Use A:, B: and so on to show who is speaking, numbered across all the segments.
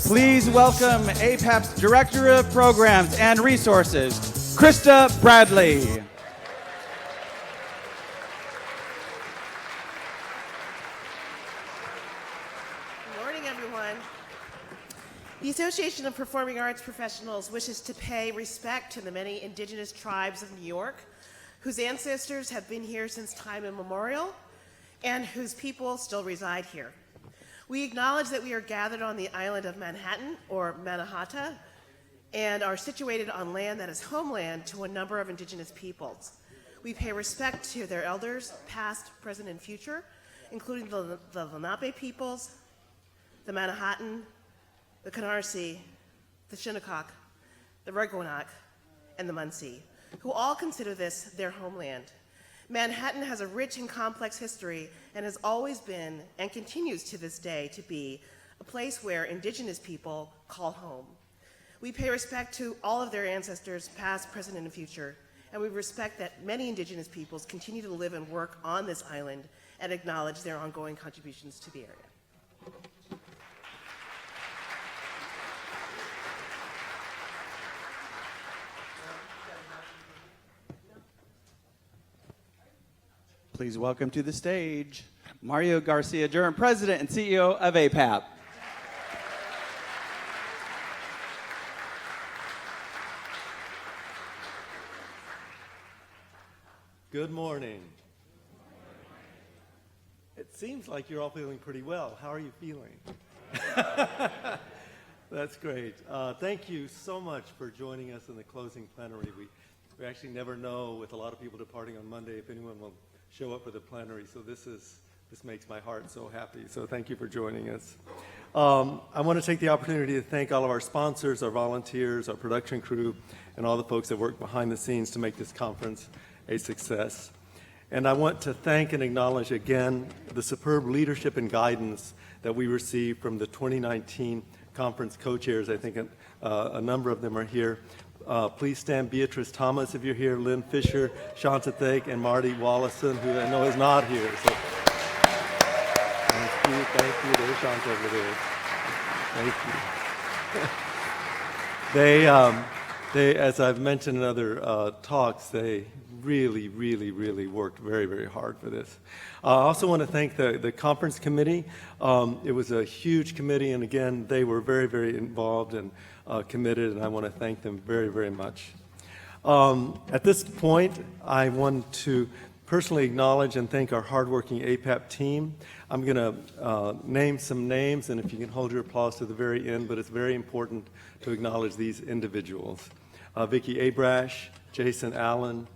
A: Please welcome APAP's Director of Programs and Resources, Krista Bradley.
B: Good morning, everyone. The Association of Performing Arts Professionals wishes to pay respect to the many indigenous tribes of New York whose ancestors have been here since time immemorial and whose people still reside here. We acknowledge that we are gathered on the island of Manhattan, or Mannahatta, and are situated on land that is homeland to a number of indigenous peoples. We pay respect to their elders, past, present, and future, including the Lenape peoples, the Manhattan, the Canarsie, the Shinnecock, the Reguanac, and the Munsee, who all consider this their homeland. Manhattan has a rich and complex history and has always been, and continues to this day to be, a place where indigenous people call home. We pay respect to all of their ancestors, past, present, and future, and we respect that many indigenous peoples continue to live and work on this island and acknowledge their ongoing contributions to the area.
A: Please welcome to the stage Mario Garcia-Durham, President and CEO of APAP.
C: Good morning. It seems like you're all feeling pretty well. How are you feeling? That's great. Thank you so much for joining us in the closing plenary. We actually never know, with a lot of people departing on Monday, if anyone will show up for the plenary, so this makes my heart so happy, so thank you for joining us. I want to take the opportunity to thank all of our sponsors, our volunteers, our production crew, and all the folks that work behind the scenes to make this conference a success. And I want to thank and acknowledge again the superb leadership and guidance that we received from the 2019 conference co-chairs. I think a number of them are here. Please stand Beatrice Thomas if you're here, Lynn Fisher, Shanta Thake, and Marty Wallison, who I know is not here. So thank you. There's Shanta over there. Thank you. They, as I've mentioned in other talks, they really worked very, very hard for this. I also want to thank the conference committee. It was a huge committee, and again, they were very, very involved and committed, and I want to thank them very, very much. At this point, I want to personally acknowledge and thank our hardworking APAP team. I'm going to name some names, and if you can hold your applause to the very end, but it's very important to acknowledge these individuals. Vicki Abrash, Jason Allen,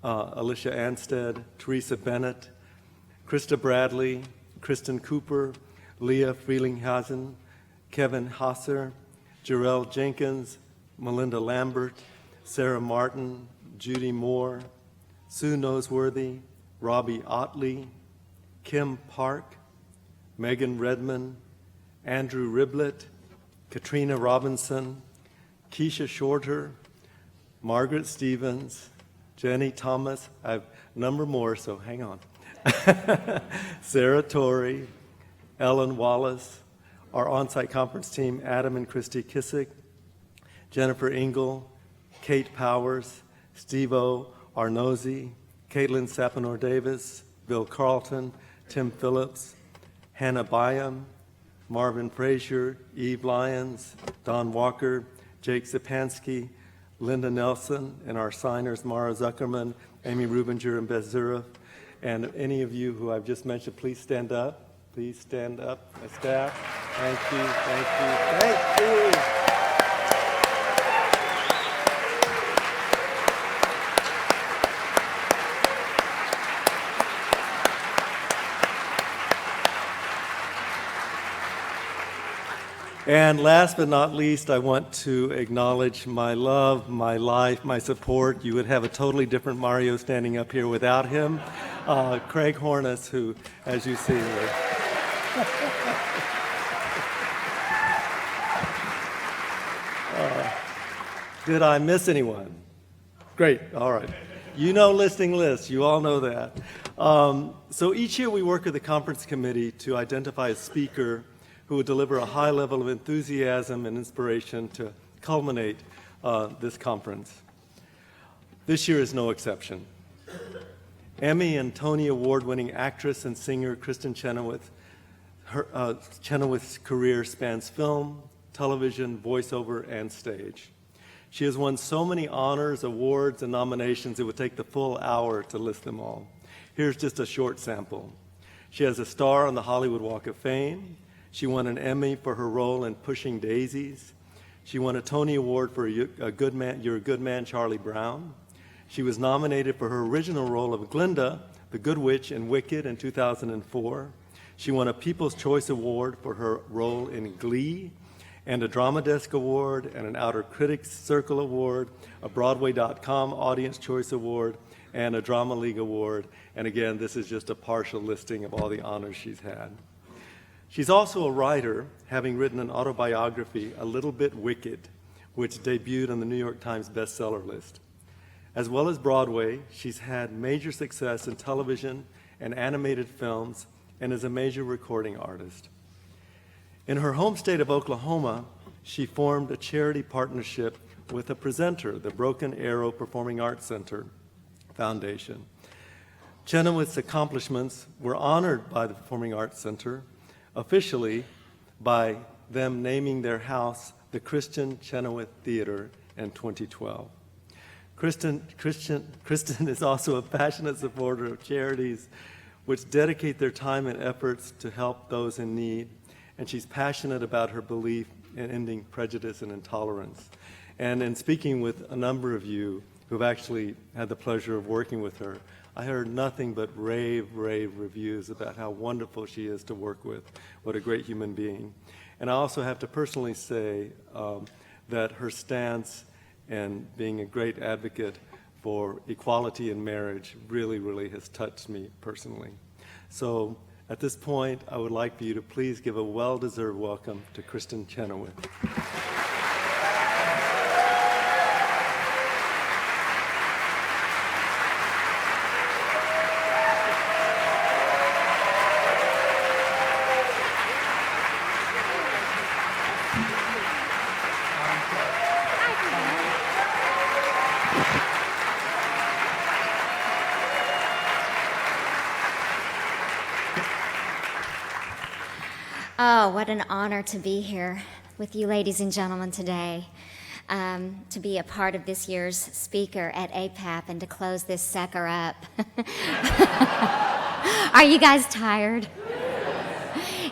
C: Alicia Anstead, Teresa Bennett, Krista Bradley, Kristen Cooper, Leah Freelinghausen, Kevin Hasser, Jarrell Jenkins, Melinda Lambert, Sarah Martin, Judy Moore, Sue Noseworthy, Robbie Otley, Kim Park, Megan Redmond, Andrew Riblett, Katrina Robinson, Keisha Shorter, Margaret Stevens, Jenny Thomas, I have a number more, so hang on. Sarah Torrey, Ellen Wallace, our on-site conference team, Adam and Christy Kissick, Jennifer Engel, Kate Powers, Steve-O Arnozzi, Caitlin Sapinor-Davis, Bill Carlton, Tim Phillips, Hannah Byam, Marvin Frazier, Eve Lyons, Don Walker, Jake Zipansky, Linda Nelson, and our signers, Mara Zuckerman, Amy Rubinger, and Beth Zurif. And any of you who I've just mentioned, please stand up. Please stand up, my staff. Thank you, thank you, thank you. And last but not least, I want to acknowledge my love, my life, my support. You would have a totally different Mario standing up here without him. Craig Hornis, who, as you see, did I miss anyone? Great, all right. You know listing lists, you all know that. So each year we work with the conference committee to identify a speaker who will deliver a high level of enthusiasm and inspiration to culminate this conference. This year is no exception. Emmy and Tony Award-winning actress and singer Kristen Chenoweth, Chenoweth's career spans film, television, voiceover, and stage. She has won so many honors, awards, and nominations it would take the full hour to list them all. Here's just a short sample. She has a star on the Hollywood Walk of Fame. She won an Emmy for her role in Pushing Daisies. She won a Tony Award for You're a Good Man, Charlie Brown. She was nominated for her original role of Glinda, the Good Witch in Wicked in 2004. She won a People's Choice Award for her role in Glee, and a Drama Desk Award, and an Outer Critics Circle Award, a Broadway.com Audience Choice Award, and a Drama League Award. And again, this is just a partial listing of all the honors she's had. She's also a writer, having written an autobiography, A Little Bit Wicked, which debuted on the New York Times bestseller list. As well as Broadway, she's had major success in television and animated films, and is a major recording artist. In her home state of Oklahoma, she formed a charity partnership with a presenter, the Broken Arrow Performing Arts Center Foundation. Chenoweth's accomplishments were honored by the Performing Arts Center officially by them naming their house the Kristen Chenoweth Theater in 2012. Kristen is also a passionate supporter of charities which dedicate their time and efforts to help those in need, and she's passionate about her belief in ending prejudice and intolerance. And in speaking with a number of you who've actually had the pleasure of working with her, I heard nothing but rave reviews about how wonderful she is to work with, what a great human being. And I also have to personally say that her stance and being a great advocate for equality in marriage really has touched me personally. So at this point, I would like for you to please give a well-deserved welcome to Kristen Chenoweth.
D: Oh, what an honor to be here with you ladies and gentlemen today, to be a part of this year's speaker at APAP and to close this sucker up. Are you guys tired?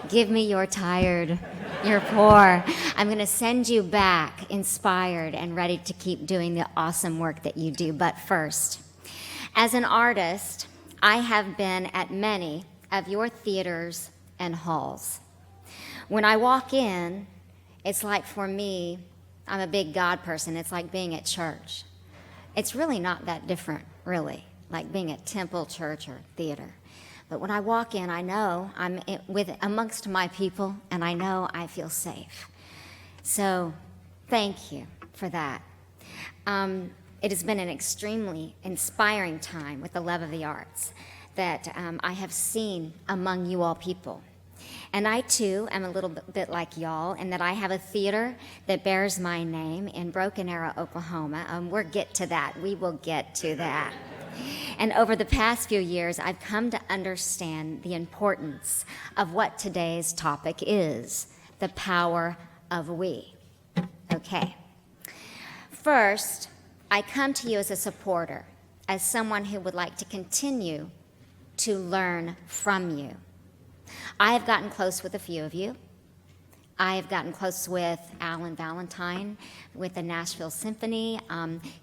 D: Give me your tired. You're poor. I'm going to send you back inspired and ready to keep doing the awesome work that you do. But first, as an artist, I have been at many of your theaters and halls. When I walk in, it's like, for me, I'm a big God person. It's like being at church. It's really not that different, really, like being at temple, church, or theater. But when I walk in, I know I'm amongst my people, and I know I feel safe. So thank you for that. It has been an extremely inspiring time with the love of the arts that I have seen among you all people. And I, too, am a little bit like y'all in that I have a theater that bears my name in Broken Arrow, Oklahoma. We'll get to that. We will get to that. And over the past few years, I've come to understand the importance of what today's topic is, the power of we. Okay. First, I come to you as a supporter, as someone who would like to continue to learn from you. I have gotten close with a few of you. I have gotten close with Alan Valentine with the Nashville Symphony,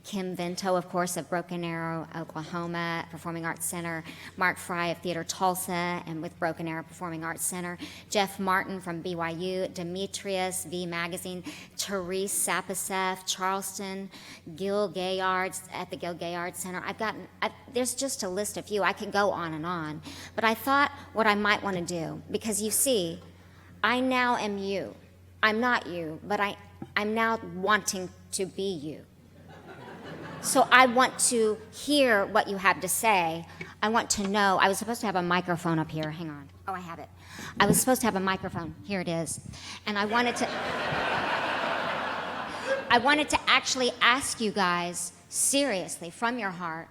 D: Kim Vento, of course, of Broken Arrow, Oklahoma Performing Arts Center, Mark Fry of Theater Tulsa and with Broken Arrow Performing Arts Center, Jeff Martin from BYU, Demetrius, V Magazine, Therese Sapasef, Charleston, Gil Gayards at the Gil Gayards Center. There's just a list of few. I could go on, but I thought what I might want to do, because you see, I now am you. I'm not you, but I'm now wanting to be you. So I want to hear what you have to say. I want to know. I was supposed to have a microphone up here. Hang on. Oh, I have it. I was supposed to have a microphone. Here it is. And I wanted to actually ask you guys, seriously, from your heart,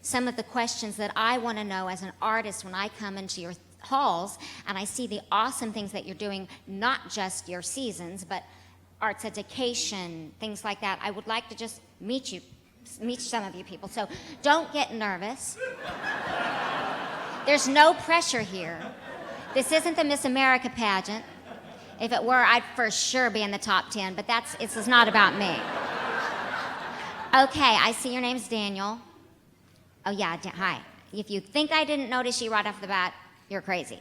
D: some of the questions that I want to know as an artist when I come into your halls and I see the awesome things that you're doing, not just your seasons, but arts education, things like that. I would like to just meet some of you people. So don't get nervous. There's no pressure here. This isn't the Miss America pageant. If it were, I'd for sure be in the top 10, but this is not about me. Okay, I see your name's Daniel. Oh yeah, hi. If you think I didn't notice you right off the bat, you're crazy.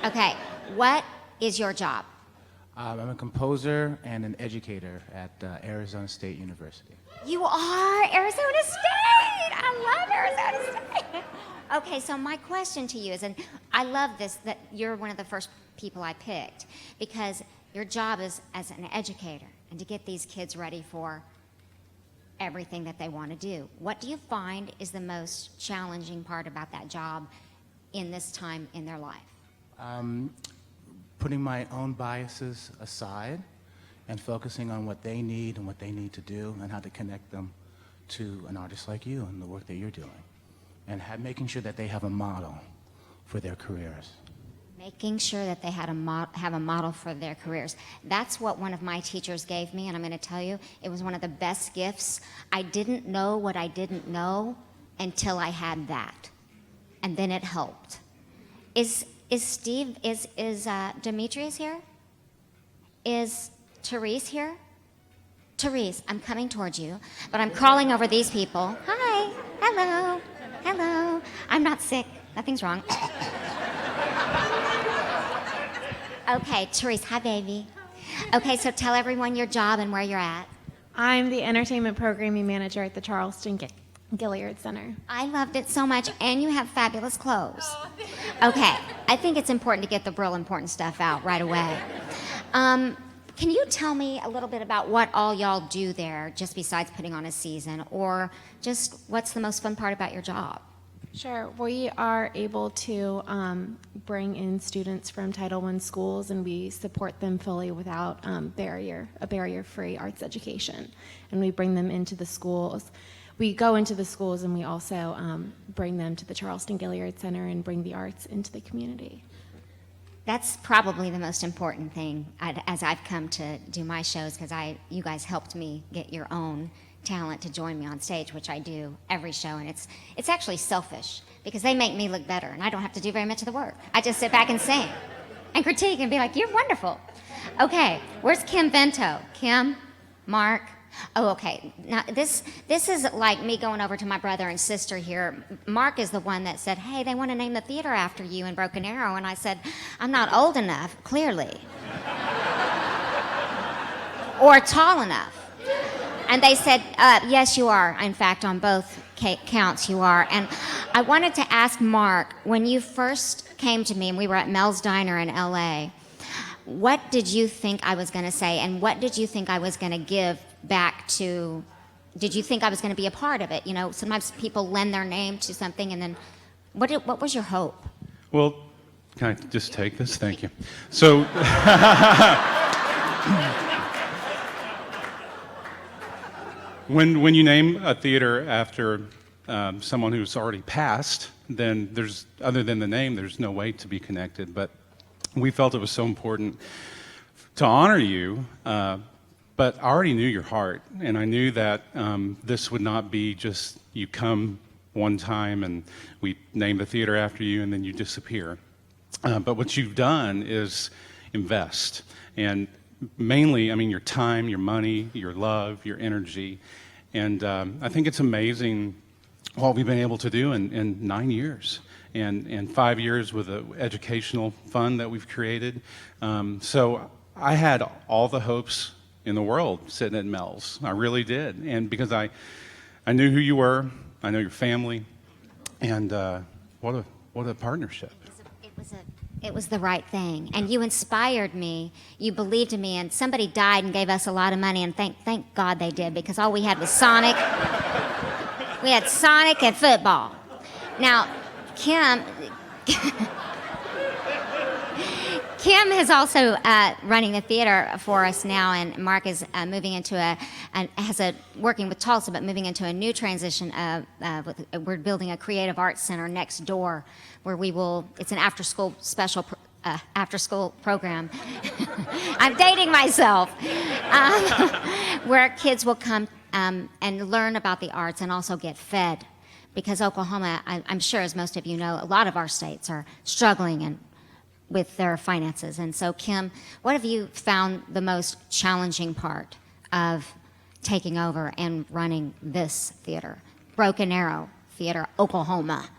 D: Okay, what is your job?
E: I'm a composer and an educator at Arizona State University.
D: You are Arizona State! I love Arizona State! Okay, so my question to you is, and I love this, that you're one of the first people I picked, because your job is as an educator and to get these kids ready for everything that they want to do. What do you find is the most challenging part about that job in this time in their life?
E: Putting my own biases aside and focusing on what they need and what they need to do and how to connect them to an artist like you and the work that you're doing. And making sure that they have a model for their careers.
D: Making sure that they have a model for their careers. That's what one of my teachers gave me, and I'm going to tell you, it was one of the best gifts. I didn't know what I didn't know until I had that, and then it helped. Is Demetrius here? Is Therese here? Therese, I'm coming towards you, but I'm crawling over these people. Hi, hello, hello. I'm not sick, nothing's wrong. Okay, Therese, hi baby. Okay, so tell everyone your job and where you're at.
F: I'm the entertainment programming manager at the Charleston Gilliard Center.
D: I loved it so much, and you have fabulous clothes. Okay, I think it's important to get the real important stuff out right away. Can you tell me a little bit about what all y'all do there, just besides putting on a season, or just what's the most fun part about your job?
F: Sure. We are able to bring in students from Title I schools, and we support them fully without a barrier-free arts education. And we bring them into the schools. We go into the schools, and we also bring them to the Charleston Gilliard Center and bring the arts into the community.
D: That's probably the most important thing as I've come to do my shows, because you guys helped me get your own talent to join me on stage, which I do every show, and it's actually selfish because they make me look better, and I don't have to do very much of the work. I just sit back and sing and critique and be like, "You're wonderful." Okay, where's Kim Vento? Kim, Mark. Oh, okay. Now this is like me going over to my brother and sister here. Mark is the one that said, "Hey, they want to name the theater after you in Broken Arrow," and I said, "I'm not old enough, clearly, or tall enough." And they said, "Yes, you are. In fact, on both counts, you are." And I wanted to ask Mark, when you first came to me and we were at Mel's Diner in LA, what did you think I was going to say, and what did you think I was going to give back to? Did you think I was going to be a part of it? You know, sometimes people lend their name to something, and then what was your hope?
G: Well, can I just take this? Thank you. So, when you name a theater after someone who's already passed, then other than the name, there's no way to be connected. But we felt it was so important to honor you, but I already knew your heart, and I knew that this would not be just you come one time and we name the theater after you and then you disappear. But what you've done is invest, and mainly, I mean, your time, your money, your love, your energy, and I think it's amazing what we've been able to do in 9 years. And 5 years with an educational fund that we've created. So I had all the hopes in the world sitting at Mel's. I really did. And because I knew who you were, I know your family, and what a partnership.
D: It was the right thing, and you inspired me. You believed in me, and somebody died and gave us a lot of money, and thank God they did, because all we had was Sonic. We had Sonic and football. Now, Kim, Kim is also running the theater for us now, and Mark is moving into working with Tulsa, but moving into a new transition. We're building a creative arts center next door, where it's an after-school special after-school program. I'm dating myself, where kids will come and learn about the arts and also get fed. Because Oklahoma, I'm sure, as most of you know, a lot of our states are struggling with their finances. And so, Kim, what have you found the most challenging part of taking over and running this theater, Broken Arrow Theater, Oklahoma?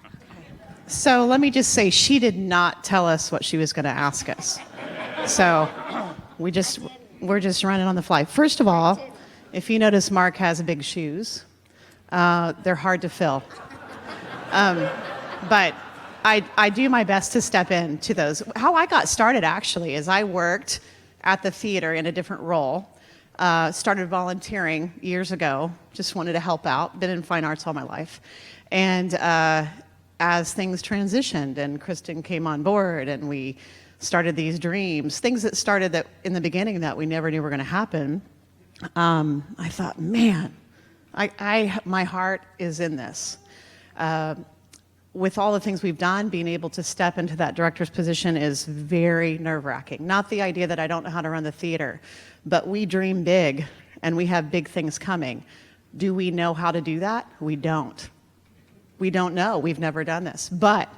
H: So let me just say, she did not tell us what she was going to ask us. So we're just running on the fly. First of all, if you notice, Mark has big shoes. They're hard to fill. But I do my best to step into those. How I got started, actually, is I worked at the theater in a different role. Started volunteering years ago. Just wanted to help out. Been in fine arts all my life. And as things transitioned and Kristen came on board and we started these dreams, things that started in the beginning that we never knew were going to happen, I thought, man, my heart is in this. With all the things we've done, being able to step into that director's position is very nerve-wracking. Not the idea that I don't know how to run the theater, but we dream big and we have big things coming. Do we know how to do that? We don't. We don't know. We've never done this. But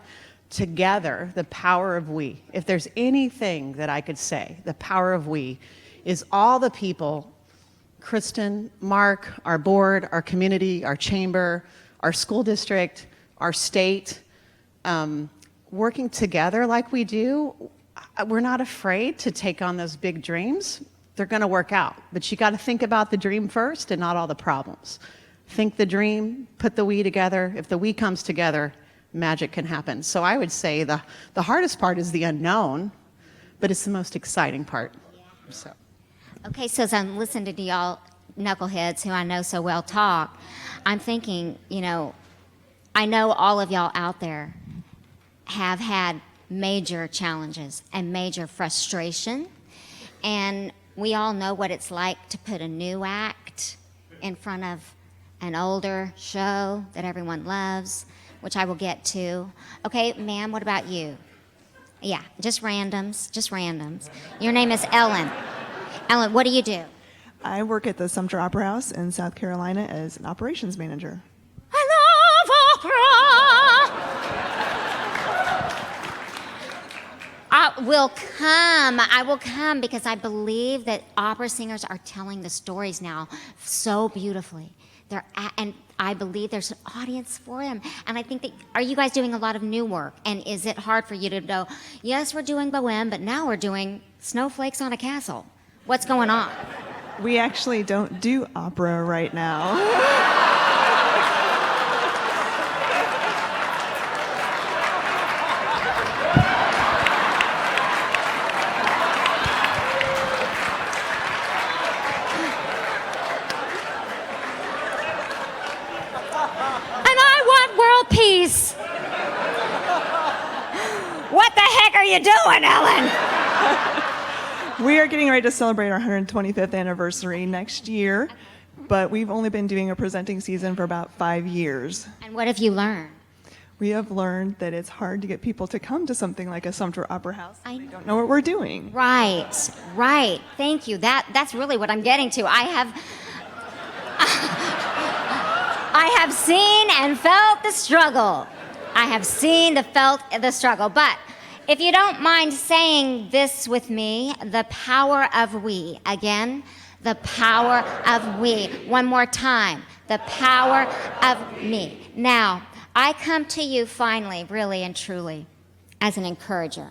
H: together, the power of we, if there's anything that I could say, the power of we is all the people, Kristen, Mark, our board, our community, our chamber, our school district, our state, working together like we do. We're not afraid to take on those big dreams. They're going to work out. But you got to think about the dream first and not all the problems. Think the dream, put the we together. If the we comes together, magic can happen. So I would say the hardest part is the unknown, but it's the most exciting part. So.
D: Okay, so as I'm listening to y'all knuckleheads who I know so well talk, I'm thinking, I know all of y'all out there have had major challenges and major frustration, and we all know what it's like to put a new act in front of an older show that everyone loves, which I will get to. Okay, ma'am, what about you? Yeah, just randoms. Your name is Ellen. Ellen, what do you do?
I: I work at the Sumter Opera House in South Carolina as an operations manager.
D: I love opera. I will come because I believe that opera singers are telling the stories now so beautifully. And I believe there's an audience for them. And I think that, are you guys doing a lot of new work? And is it hard for you to go, yes, we're doing Bohème, but now we're doing Snowflakes on a Castle? What's going on?
I: We actually don't do opera right now.
D: Peace. What the heck are you doing, Ellen?
I: We are getting ready to celebrate our 125th anniversary next year, but we've only been doing a presenting season for about 5 years.
D: And what have you learned?
I: We have learned that it's hard to get people to come to something like a Sumter Opera House. They don't know what we're doing.
D: Right. Thank you. That's really what I'm getting to. I have seen and felt the struggle. But if you don't mind saying this with me, the power of we. Again, the power of we. One more time, the power of me. Now, I come to you finally, really and truly, as an encourager.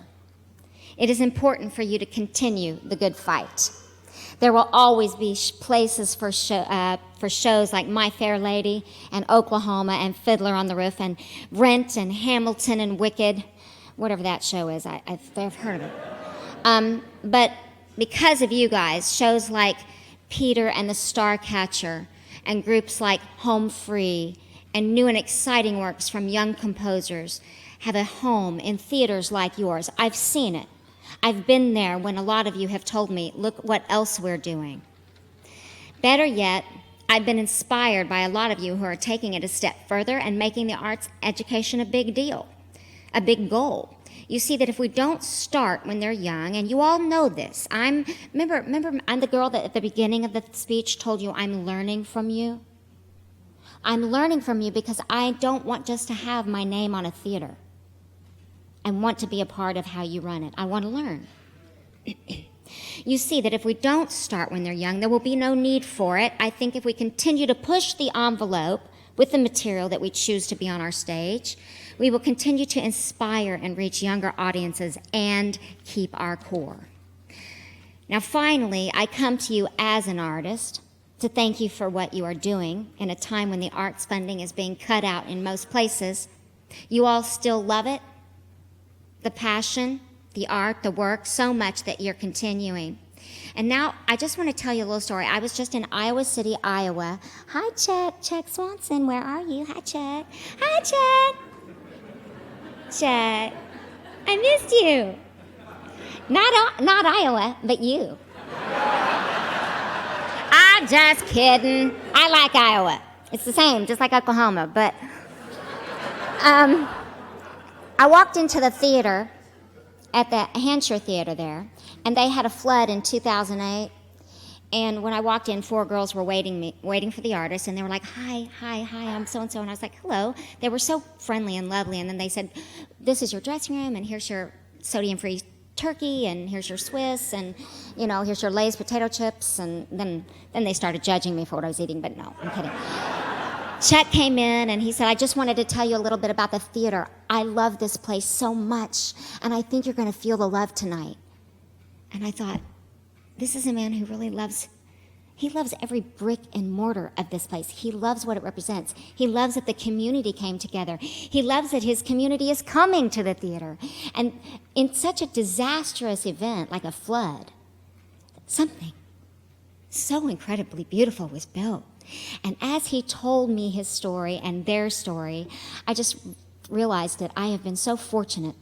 D: It is important for you to continue the good fight. There will always be places for shows like My Fair Lady and Oklahoma and Fiddler on the Roof and Rent and Hamilton and Wicked, whatever that show is. I've heard of it. But because of you guys, shows like Peter and the Starcatcher and groups like Home Free and new and exciting works from young composers have a home in theaters like yours. I've seen it. I've been there when a lot of you have told me, look what else we're doing. Better yet, I've been inspired by a lot of you who are taking it a step further and making the arts education a big deal, a big goal. You see that if we don't start when they're young, and you all know this, remember I'm the girl that at the beginning of the speech told you I'm learning from you? I'm learning from you because I don't want just to have my name on a theater. I want to be a part of how you run it. I want to learn. You see that if we don't start when they're young, there will be no need for it. I think if we continue to push the envelope with the material that we choose to be on our stage, we will continue to inspire and reach younger audiences and keep our core. Now, finally, I come to you as an artist to thank you for what you are doing in a time when the arts funding is being cut out in most places. You all still love it, the passion, the art, the work, so much that you're continuing. And now I just want to tell you a little story. I was just in Iowa City, Iowa. Hi, Chuck Swanson, where are you? Hi, Chuck. Hi, Chuck. Chuck, I missed you. Not Iowa, but you. I'm just kidding. I like Iowa. It's the same, just like Oklahoma. But I walked into the theater at the Hansher Theater there, and they had a flood in 2008. And when I walked in, 4 girls were waiting for the artist, and they were like, hi, I'm so-and-so. And I was like, hello. They were so friendly and lovely. And then they said, this is your dressing room, and here's your sodium-free turkey, and here's your Swiss, and, here's your Lay's potato chips. And then they started judging me for what I was eating, but no, I'm kidding. Chuck came in, and he said, I just wanted to tell you a little bit about the theater. I love this place so much, and I think you're going to feel the love tonight. And I thought, this is a man who really loves every brick and mortar of this place. He loves what it represents. He loves that the community came together. He loves that his community is coming to the theater. And in such a disastrous event like a flood, something so incredibly beautiful was built. And as he told me his story and their story, I just realized that I have been so fortunate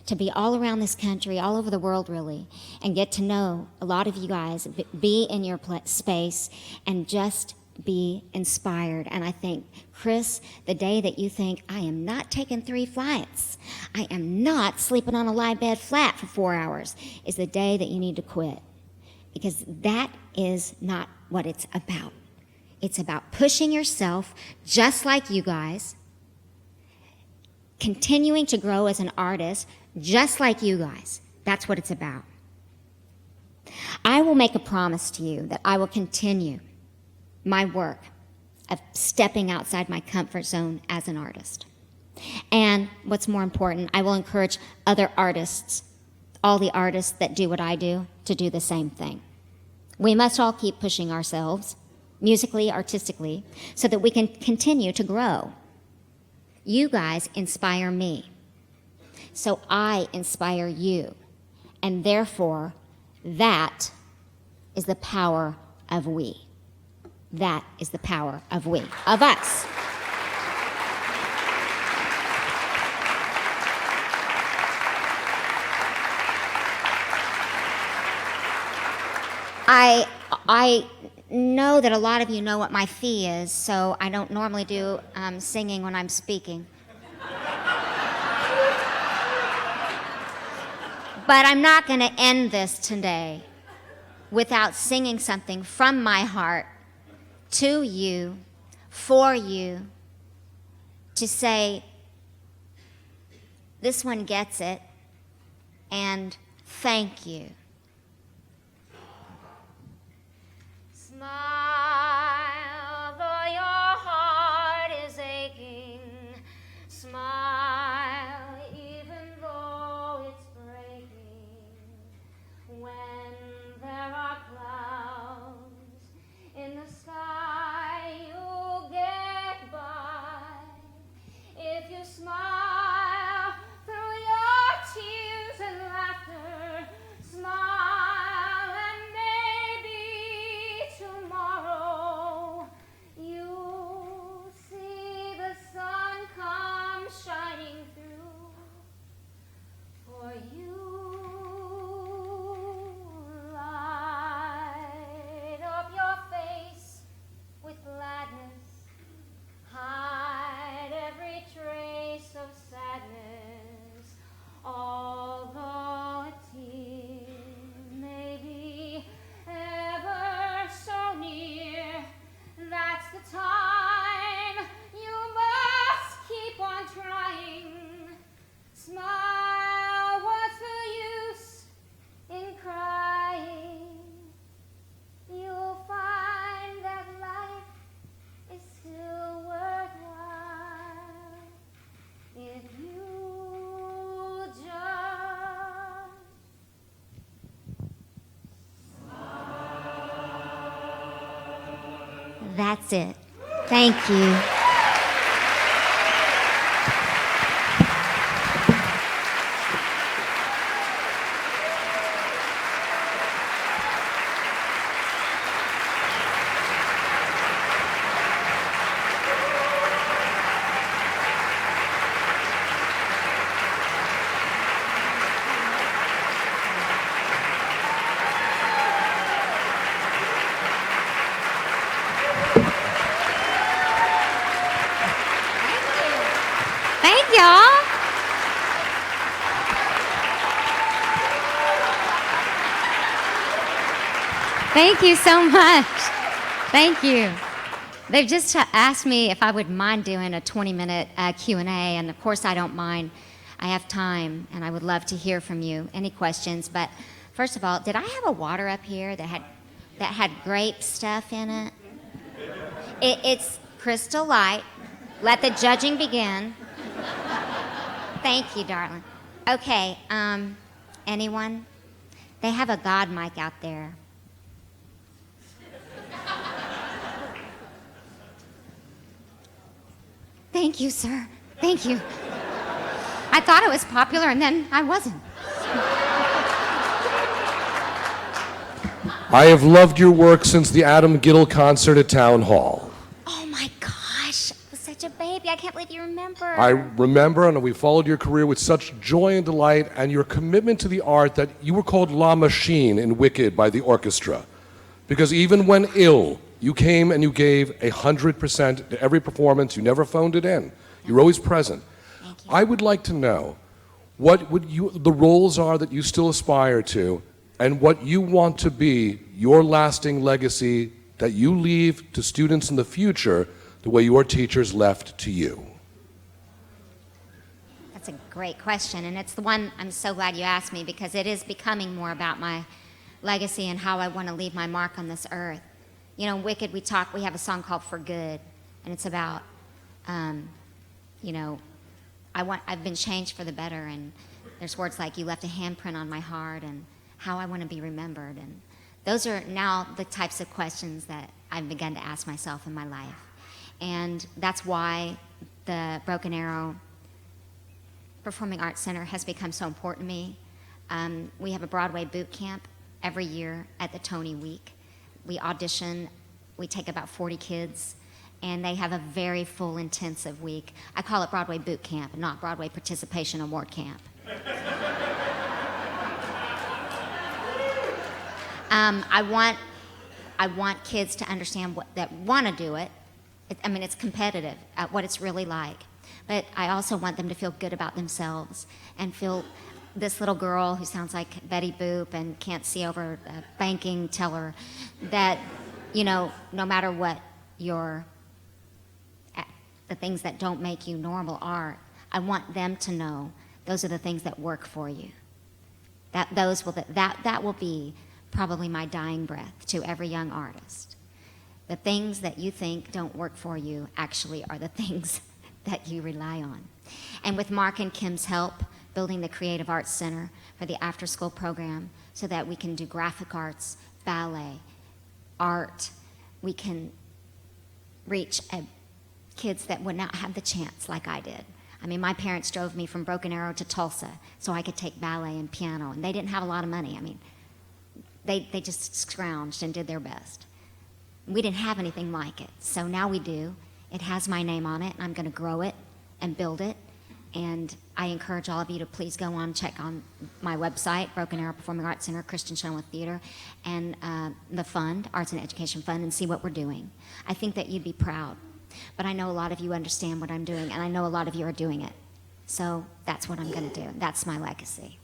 D: to be all around this country, all over the world really, and get to know a lot of you guys, be in your space, and just be inspired. And I think, Chris, the day that you think, I am not taking 3 flights, I am not sleeping on a live bed flat for 4 hours, is the day that you need to quit. Because that is not what it's about. It's about pushing yourself, just like you guys, continuing to grow as an artist, just like you guys. That's what it's about. I will make a promise to you that I will continue my work of stepping outside my comfort zone as an artist. And what's more important, I will encourage other artists, all the artists that do what I do, to do the same thing. We must all keep pushing ourselves, musically, artistically, so that we can continue to grow. You guys inspire me, so I inspire you, and therefore, that is the power of we. That is the power of we, of us. I know that a lot of you know what my fee is, so I don't normally do singing when I'm speaking. But I'm not going to end this today without singing something from my heart to you, for you, to say, this one gets it, and thank you. Smile, though your heart is aching. Smile, even though it's breaking. When there are clouds in the sky, you'll get by. If you smile through your tears and laughter, smile, and maybe tomorrow That's it. Thank you. Thank y'all. Thank you so much. Thank you. They've just asked me if I would mind doing a 20-minute Q&A, and of course I don't mind. I have time, and I would love to hear from you. Any questions? But first of all, did I have a water up here that had grape stuff in it? It's crystal light. Let the judging begin. Thank you, darling. Okay, anyone? They have a God mic out there. Thank you, sir. Thank you. I thought it was popular, and then I wasn't.
J: I have loved your work since the Adam Giddle concert at Town Hall.
D: Oh my gosh, I was such a baby. I can't believe you remember.
J: I remember, and we followed your career with such joy and delight, and your commitment to the art that you were called La Machine in Wicked by the orchestra. Because even when ill, you came and you gave 100% to every performance. You never phoned it in. You were always present.
D: Thank you.
J: I would like to know what the roles are that you still aspire to, and what you want to be your lasting legacy that you leave to students in the future the way your teachers left to you.
D: That's a great question, and it's the one I'm so glad you asked me, because it is becoming more about my legacy and how I want to leave my mark on this earth. You know, Wicked, we have a song called For Good, and it's about, you know, I've been changed for the better, and there's words like, you left a handprint on my heart, and how I want to be remembered. And those are now the types of questions that I've begun to ask myself in my life. And that's why the Broken Arrow Performing Arts Center has become so important to me. We have a Broadway boot camp every year at the Tony Week. We audition, we take about 40 kids, and they have a very full, intensive week. I call it Broadway Boot Camp, not Broadway Participation Award Camp. I want kids to understand that want to do it. I mean, it's competitive, what it's really like. But I also want them to feel good about themselves and feel this little girl who sounds like Betty Boop and can't see over a banking teller, that, you know, no matter what the things that don't make you normal are, I want them to know those are the things that work for you. That will be probably my dying breath to every young artist. The things that you think don't work for you actually are the things that you rely on. And with Mark and Kim's help, building the Creative Arts Center for the after-school program so that we can do graphic arts, ballet, art. We can reach kids that would not have the chance like I did. I mean, my parents drove me from Broken Arrow to Tulsa so I could take ballet and piano, and they didn't have a lot of money. I mean, they just scrounged and did their best. We didn't have anything like it, so now we do. It has my name on it, and I'm going to grow it and build it. And I encourage all of you to please go on, check on my website, Broken Arrow Performing Arts Center, Christian Show and Theater, and the fund, Arts and Education Fund, and see what we're doing. I think that you'd be proud. But I know a lot of you understand what I'm doing, and I know a lot of you are doing it. So that's what I'm going to do. That's my legacy.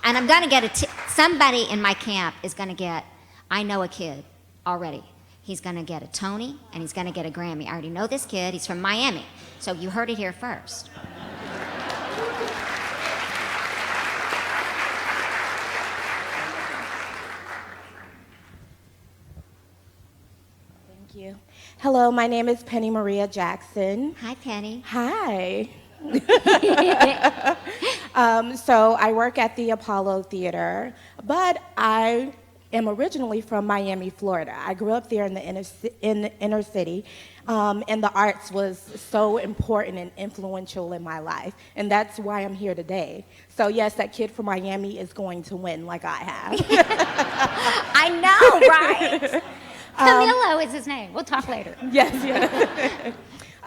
D: And I'm going to get somebody in my camp is going to get, I know a kid already. He's going to get a Tony, and he's going to get a Grammy. I already know this kid. He's from Miami. So you heard it here first.
K: Thank you. Hello, my name is Penny Maria Jackson.
D: Hi, Penny.
K: Hi. So I work at the Apollo Theater, but I am originally from Miami, Florida. I grew up there in the inner city, and the arts was so important and influential in my life, and that's why I'm here today. So yes, that kid from Miami is going to win like I have.
D: I know, right? Camilo is his name. We'll talk later.
K: Yes, yes.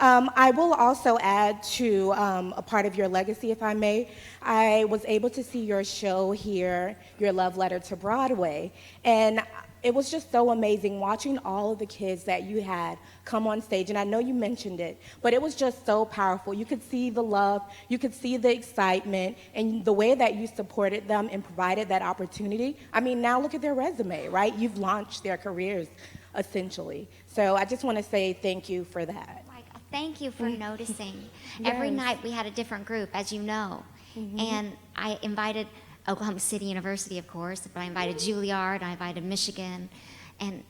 K: I will also add to a part of your legacy, if I may. I was able to see your show here, Your Love Letter to Broadway, and it was just so amazing watching all of the kids that you had come on stage, and I know you mentioned it, but it was just so powerful. You could see the love, you could see the excitement, and the way that you supported them and provided that opportunity. I mean, now look at their resume, right? You've launched their careers, essentially. So I just want to say thank you for that.
D: Thank you for noticing. Every
K: Yes.
D: night we had a different group, as you know. And I invited Oklahoma City University, of course, but I invited Juilliard, I invited Michigan, and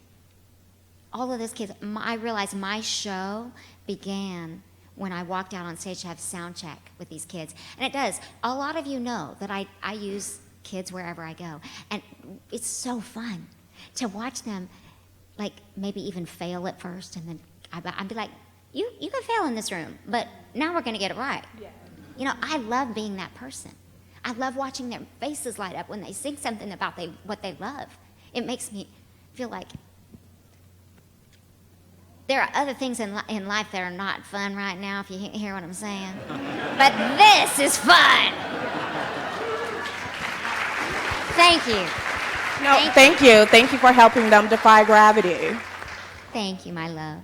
D: all of those kids. I realized my show began when I walked out on stage to have sound check with these kids. And it does. A lot of you know that I use kids wherever I go. And it's so fun to watch them, like, maybe even fail at first, and then I'd be like, you can fail in this room, but now we're going to get it right. Yeah. You know, I love being that person. I love watching their faces light up when they sing something about what they love. It makes me feel like there are other things in life that are not fun right now, if you hear what I'm saying. But this is fun. Thank you.
K: No, thank you. Thank you for helping them defy gravity.
D: Thank you, my love.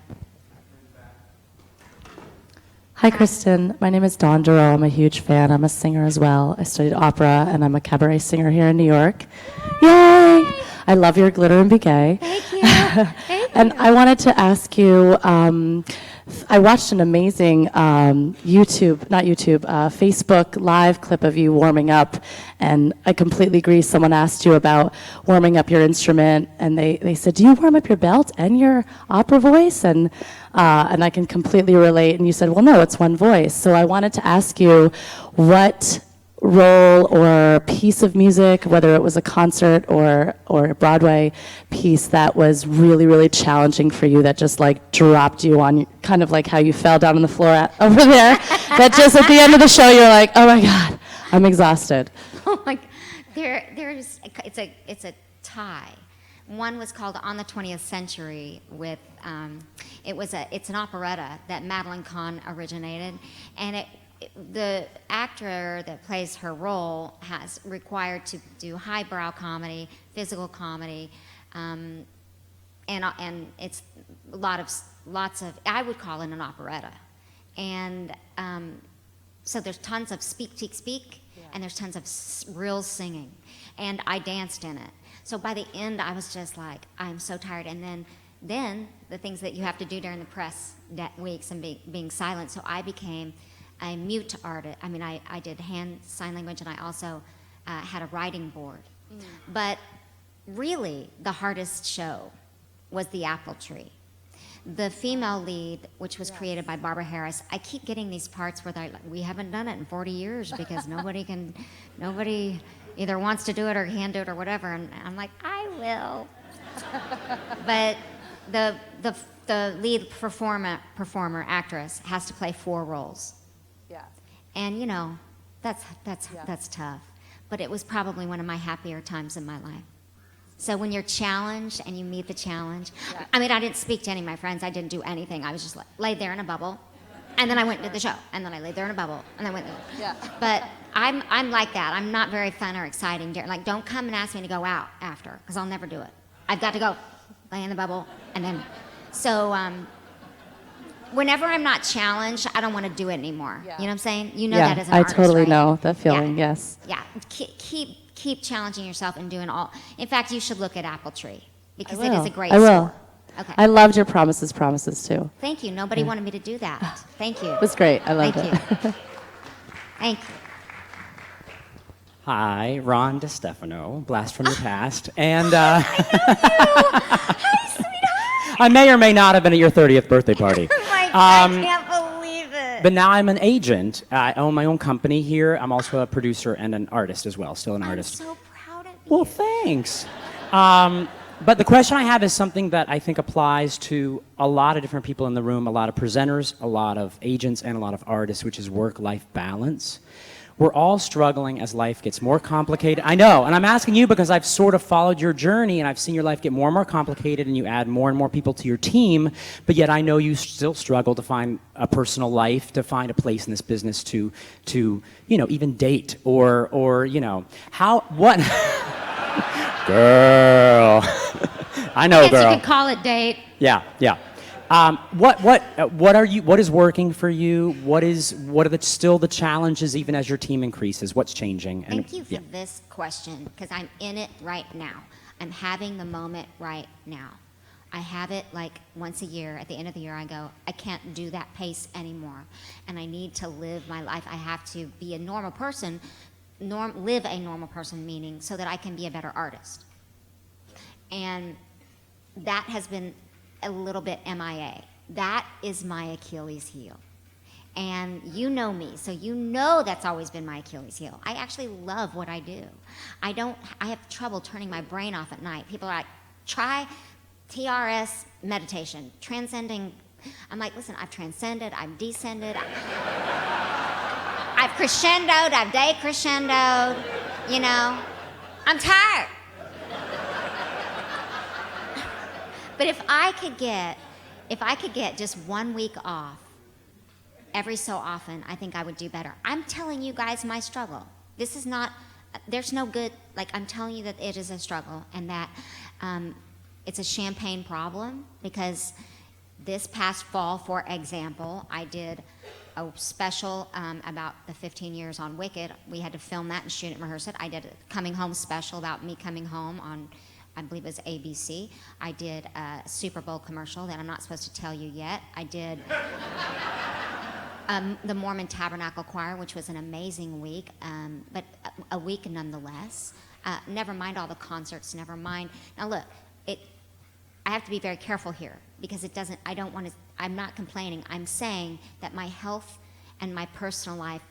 L: Hi, Kristen. My name is Dawn Durrell. I'm a huge fan. I'm a singer as well. I studied opera, and I'm a cabaret singer here in New York. Yay! I love your Glitter and Be Gay.
D: Thank you. Thank
L: And
D: you.
L: I wanted to ask you, I watched an amazing Facebook live clip of you warming up, and I completely agree. Someone asked you about warming up your instrument, and they said, do you warm up your belt and your opera voice? And I can completely relate. And you said, well, no, it's one voice. So I wanted to ask you what role or piece of music, whether it was a concert or a Broadway piece that was really, really challenging for you, that just like dropped you on, kind of like how you fell down on the floor over there, that just at the end of the show you're like, oh my God, I'm exhausted.
D: Oh my God. It's a tie. One was called On the 20th Century with, it's an operetta that Madeline Kahn originated, and the actor that plays her role has required to do highbrow comedy, physical comedy, and it's lots of, I would call it an operetta. And so there's tons of speak, and there's tons of real singing. And I danced in it. So by the end, I was just like, I'm so tired. And then the things that you have to do during the press weeks and being silent. So I became a mute artist. I mean, I did hand sign language, and I also had a writing board. But really, the hardest show was The Apple Tree. The female lead, which was created by Barbara Harris, I keep getting these parts where they're like, we haven't done it in 40 years because nobody either wants to do it or can do it or whatever. And I'm like, I will. But the lead performer, actress, has to play 4 roles.
M: Yeah.
D: And you know, that's tough. But it was probably one of my happier times in my life. So when you're challenged and you meet the challenge, I mean, I didn't speak to any of my friends. I didn't do anything. I was just laid there in a bubble, and then I went and did the show, and then I laid there in a bubble, and then went. But I'm like that. I'm not very fun or exciting. Like, don't come and ask me to go out after, because I'll never do it. I've got to go, lay in the bubble, and then. So whenever I'm not challenged, I don't want to do it anymore. You know what I'm saying? You know that as an
L: I
D: artist,
L: totally
D: right?
L: know that feeling. Yes.
D: Yeah. Keep challenging yourself and doing all. In fact, you should look at Apple Tree because it is a great
L: I will.
D: score. Okay.
L: I loved your promises too.
D: Thank you. Nobody wanted me to do that. Thank you.
L: It was great. I loved
D: Thank
L: it.
D: you. Thank you.
N: Hi, Ron DeStefano, Blast from the Past. And
D: Hi, sweetheart.
N: I may or may not have been at your 30th birthday party.
D: I can't believe it.
N: But now I'm an agent. I own my own company here. I'm also a producer and an artist as well, still an artist.
D: I'm so proud of you.
N: Well, thanks. But the question I have is something that I think applies to a lot of different people in the room, a lot of presenters, a lot of agents, and a lot of artists, which is work-life balance. We're all struggling as life gets more complicated. I know, and I'm asking you because I've sort of followed your journey and I've seen your life get more and more complicated and you add more and more people to your team, but yet I know you still struggle to find a personal life, to find a place in this business to even date or what? Girl. I know,
D: I guess
N: girl.
D: you could call it date.
N: Yeah. What is working for you? What are still the challenges even as your team increases? What's changing?
D: Thank you for this question, because I'm in it right now. I'm having the moment right now. I have it like once a year. At the end of the year, I go, I can't do that pace anymore. And I need to live my life. I have to be a normal person, live a normal person, meaning so that I can be a better artist. And that has been a little bit MIA. That is my Achilles heel. And you know me, so you know that's always been my Achilles heel. I actually love what I do. I have trouble turning my brain off at night. People are like, try TRS meditation, transcending. I'm like, listen, I've transcended, I've descended, I've crescendoed, I've decrescendoed, I'm tired. But if I could get just 1 week off every so often, I think I would do better. I'm telling you guys my struggle. This is not, there's no good, I'm telling you that it is a struggle and that it's a champagne problem, because this past fall, for example, I did a special about the 15 years on Wicked. We had to film that and shoot it and rehearse it. I did a coming home special about me coming home on, I believe it was ABC. I did a Super Bowl commercial that I'm not supposed to tell you yet. I did the Mormon Tabernacle Choir, which was an amazing week, but a week nonetheless. Never mind all the concerts, never mind. Now look, I have to be very careful here because I'm not complaining. I'm saying that my health and my personal life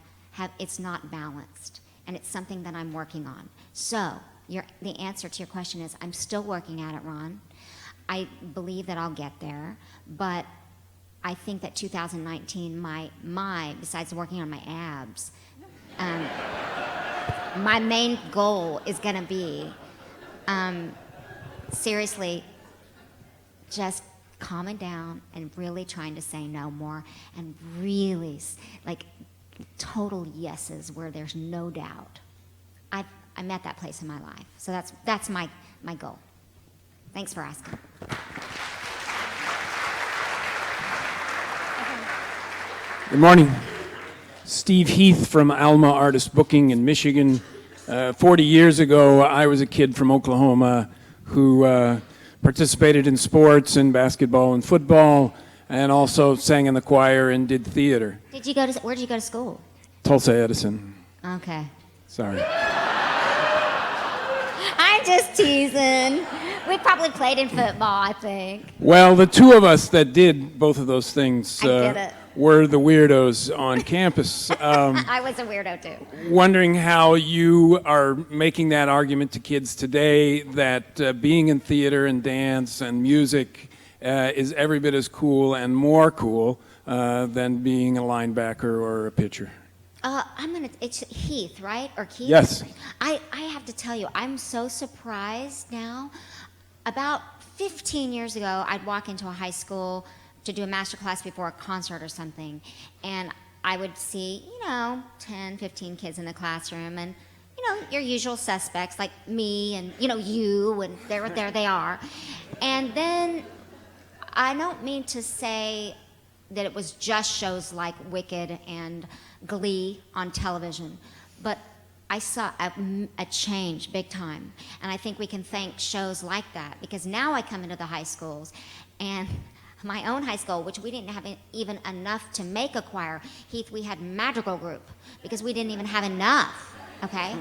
D: it's not balanced, and it's something that I'm working on. So, the answer to your question is I'm still working at it, Ron. I believe that I'll get there, but I think that 2019, besides working on my abs, my main goal is going to be, seriously, just calming down and really trying to say no more and really, total yeses where there's no doubt. I'm at that place in my life. So that's my goal. Thanks for asking.
M: Good morning. Steve Heath from Alma Artist Booking in Michigan. 40 years ago, I was a kid from Oklahoma who participated in sports and basketball and football, and also sang in the choir and did theater.
D: Where'd you go to school?
M: Tulsa Edison.
D: Okay.
M: Sorry.
D: I'm just teasing. We probably played in football, I think.
M: Well, the two of us that did both of those things
D: I
M: were the weirdos on campus.
D: I was a weirdo too.
M: Wondering how you are making that argument to kids today that being in theater and dance and music is every bit as cool and more cool than being a linebacker or a pitcher.
D: It's Heath, right? Or Keith?
M: Yes.
D: I have to tell you, I'm so surprised now. About 15 years ago, I'd walk into a high school to do a master class before a concert or something, and I would see, 10, 15 kids in the classroom, and, your usual suspects, like me and, you, and there they are. And then, I don't mean to say that it was just shows like Wicked and Glee on television, but I saw a change big time, and I think we can thank shows like that, because now I come into the high schools, and my own high school, which we didn't have even enough to make a choir. Heath, we had madrigal group because we didn't even have enough, okay?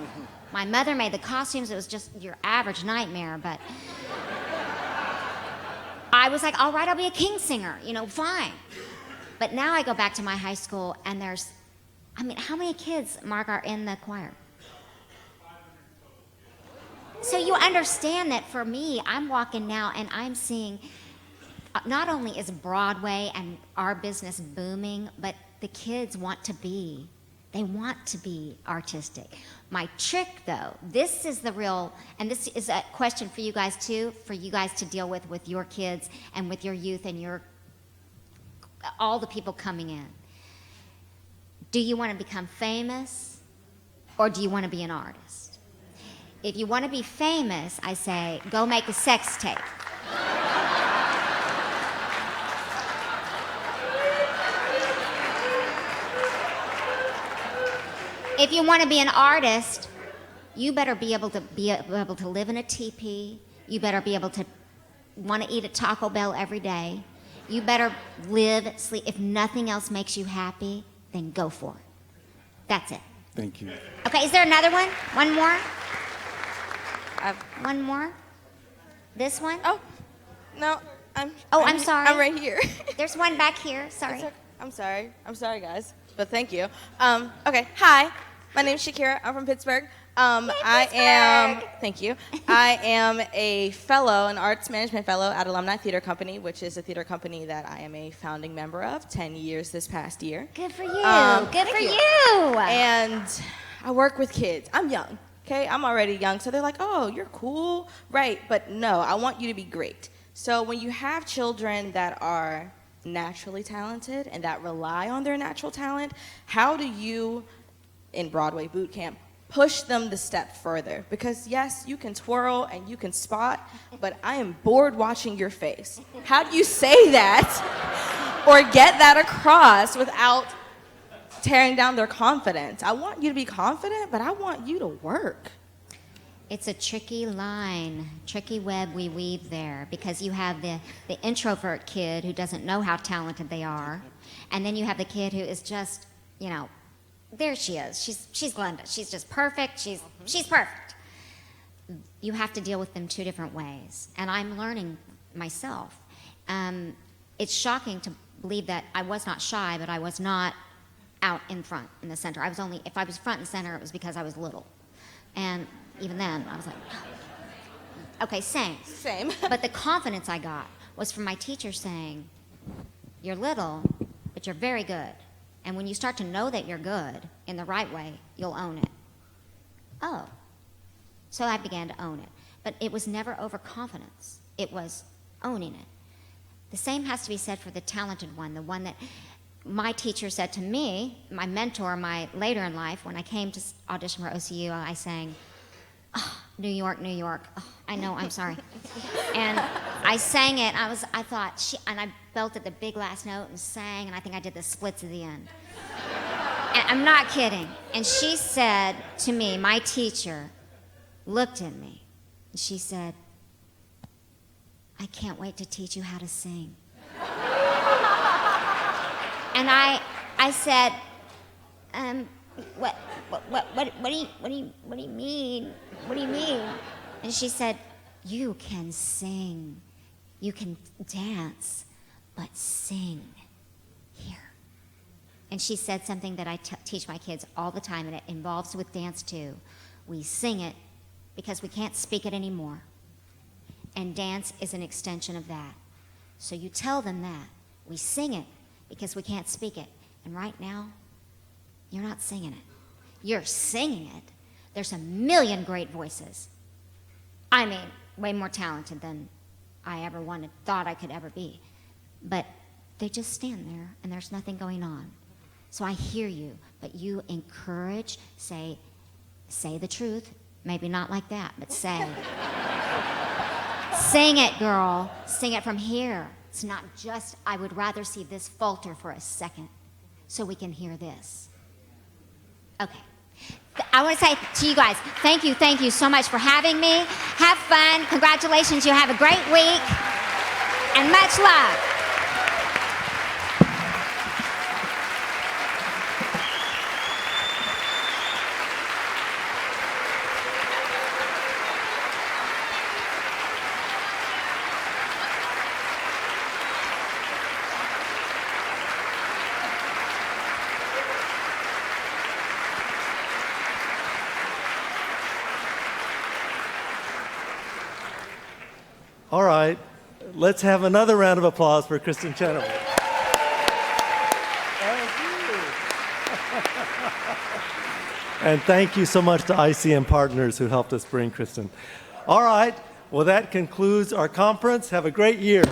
D: My mother made the costumes. It was just your average nightmare, but I was like, all right, I'll be a king singer, fine. But now I go back to my high school, and how many kids, Mark, are in the choir? So you understand that for me, I'm walking now and I'm seeing not only is Broadway and our business booming, but the kids want to be. They want to be artistic. My trick, though, this is the real, and this is a question for you guys too, for you guys to deal with your kids and with your youth and all the people coming in. Do you want to become famous, or do you want to be an artist? If you want to be famous, I say, go make a sex tape. If you want to be an artist, you better be able to live in a teepee. You better be able to want to eat at Taco Bell every day. You better live, sleep. If nothing else makes you happy, then go for it. That's it.
M: Thank you.
D: Okay, is there another one? One more? One more? This one?
O: Oh, no,
D: I'm sorry.
O: I'm right here.
D: There's one back here. Sorry.
O: I'm sorry. I'm sorry, guys. But thank you. Okay, hi. My name's Shakira. I'm from Pittsburgh. Thank you. I am a fellow, an arts management fellow at Alumni Theater Company, which is a theater company that I am a founding member of, 10 years this past year.
D: Good for you. Good for you.
O: And I work with kids. I'm young, okay? I'm already young. So they're like, oh, you're cool. Right, but no, I want you to be great. So when you have children that are naturally talented and that rely on their natural talent, how do you, in Broadway boot camp, push them the step further? Because yes, you can twirl and you can spot, but I am bored watching your face. How do you say that or get that across without tearing down their confidence? I want you to be confident, but I want you to work.
D: It's a tricky line, tricky web we weave there, because you have the introvert kid who doesn't know how talented they are, and then you have the kid who is just, there she is. She's Glenda. She's just perfect. She's perfect. You have to deal with them two different ways, and I'm learning myself. It's shocking to believe that I was not shy, but I was not out in front in the center. If I was front and center, it was because I was little, and even then, I was like, okay, same.
O: Same.
D: But the confidence I got was from my teacher saying, you're little, but you're very good. And when you start to know that you're good in the right way, you'll own it. Oh. So I began to own it. But it was never overconfidence. It was owning it. The same has to be said for the talented one, the one that my teacher said to me, my mentor, later in life, when I came to audition for OCU, I sang, oh, New York, New York. Oh, I know, I'm sorry. And I sang it, I thought, and I belted the big last note and sang, and I think I did the splits at the end. And I'm not kidding. And she said to me, my teacher looked at me, and she said, I can't wait to teach you how to sing. And I said, what do you mean? What do you mean? And she said, you can sing, you can dance, but sing here. And she said something that I teach my kids all the time, and it involves with dance too. We sing it because we can't speak it anymore. And dance is an extension of that. So you tell them that. We sing it because we can't speak it. And right now, you're not singing it. You're singing it. There's a million great voices. I mean, way more talented than I ever thought I could ever be. But they just stand there, and there's nothing going on. So I hear you, but you encourage, say the truth. Maybe not like that, but say. Sing it, girl. Sing it from here. It's not just, I would rather see this falter for a second so we can hear this. Okay. I want to say to you guys, thank you so much for having me. Have fun. Congratulations. You have a great week. And much love.
C: let's have another round of applause for Kristen Chenoweth. And thank you so much to ICM Partners who helped us bring Kristen. All right, well, that concludes our conference. Have a great year.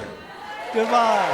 C: Goodbye.